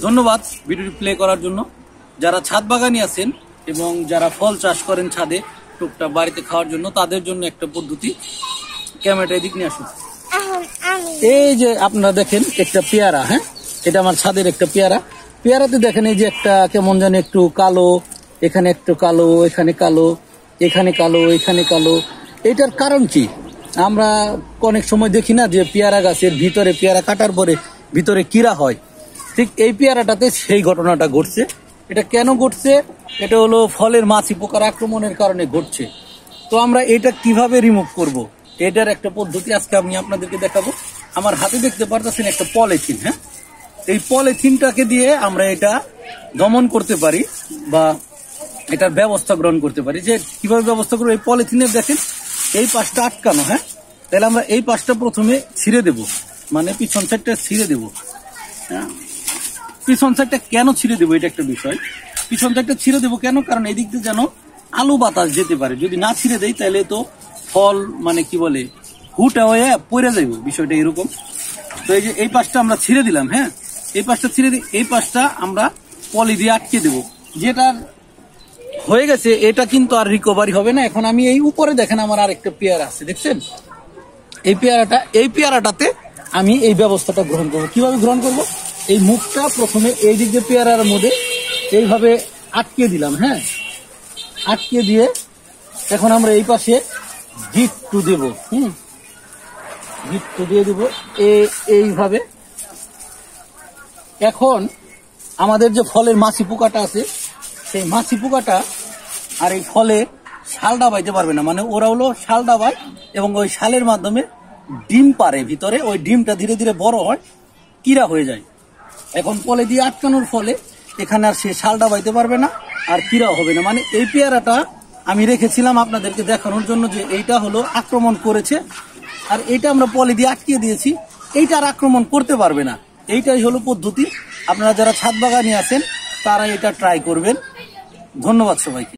ধন্যবাদ ভিডিওটি প্লে করার জন্য। যারা ছাদ বাগানি আছেন এবং যারা ফল চাষ করেন ছাদে টুকটাক বাড়িতে খাওয়ার জন্য, তাদের জন্য একটা পদ্ধতি। ক্যামেরাটা এদিক নিয়ে আসুন। এই যে আপনারা দেখেন একটা পেয়ারা, হ্যাঁ, এটা আমার ছাদের একটা পেয়ারা। পেয়ারাতে দেখেন এই যে একটা কেমন জানি একটু কালো, এখানে একটু কালো, এখানে কালো, এখানে কালো, এখানে কালো। এটার কারণ কি? আমরা অনেক সময় দেখি না যে পেয়ারা গাছের ভিতরে পেয়ারা কাটার পরে ভিতরে কিরা হয়, ঠিক এই পেয়ারাটাতে সেই ঘটনাটা ঘটছে। এটা কেন ঘটছে? এটা হলো ফলের মাছি পোকার আক্রমণের কারণে ঘটছে। তো আমরা এটা কিভাবে রিমুভ করব, এটার একটা পদ্ধতি আজকে আমি আপনাদেরকে দেখাবো। আমার হাতে দেখতে পারতেছেন একটা পলিথিন, হ্যাঁ, এই পলিথিনটাকে দিয়ে আমরা এটা দমন করতে পারি বা এটার ব্যবস্থা গ্রহণ করতে পারি। যে কিভাবে ব্যবস্থা করবো, এই পলিথিনের দেখেন এই পাশটা আটকানো, হ্যাঁ, তাহলে আমরা এই পাশটা প্রথমে ছিঁড়ে দেব, মানে পিছন সাইডটা ছিঁড়ে দেব। হ্যাঁ, পিছন সাইডটা কেন ছিঁড়ে দেবো এটা একটা বিষয়। পিছন সাইডটা ছিঁড়ে দেবো কেন? কারণ এই দিক দিয়ে যেন আলো বাতাস যেতে পারে। যদি না ছিঁড়ে দেয় তাহলে তো ফল মানে কি বলে হুটা হয়ে পড়ে যাইব, বিষয়টা এরকম। তো এই যে এই পাশটা আমরা ছিঁড়ে দিলাম, হ্যাঁ, এই পাশটা ছিঁড়ে দিই, এই পাশটা আমরা পলি দিয়ে আটকে দেবো। যেটার হয়ে গেছে এটা কিন্তু আর রিকভারি হবে না। এখন আমি এই উপরে দেখেন আমার আরেকটা পেয়ারা আছে, দেখছেন এই পেয়ারাটাতে আমি এই ব্যবস্থাটা গ্রহণ করবো। কিভাবে গ্রহণ করব? এই মুখটা প্রথমে এই দিক দিয়ে পেয়ারার মধ্যে এইভাবে আটকে দিলাম, হ্যাঁ, আটকে দিয়ে এখন আমরা এই পাশে গিট্টু দেব, গিট্টু দিয়ে দেব এইভাবে। এখন আমাদের যে ফলের মাছি পোকাটা আছে, সেই মাছি পোকাটা আর এই ফলে শাল ডাবাইতে পারবে না। মানে ওরা হলো শাল ডাবায় এবং ওই শালের মাধ্যমে ডিম পারে ভিতরে, ওই ডিমটা ধীরে ধীরে বড় হয়, কিরা হয়ে যায়। এখন পলে দিয়ে আটকানোর ফলে এখানে আর সে শাল ডাবাইতে পারবে না, আর কিরাও হবে না। মানে এই পেয়ারাটা আমি রেখেছিলাম আপনাদেরকে দেখানোর জন্য যে এইটা হলো আক্রমণ করেছে, আর এটা আমরা পলি দিয়ে আটকিয়ে দিয়েছি, এইটা আর আক্রমণ করতে পারবে না। এইটাই হলো পদ্ধতি। আপনারা যারা ছাদ বাগানি আছেন তারা এটা ট্রাই করবেন। ধন্যবাদ সবাইকে।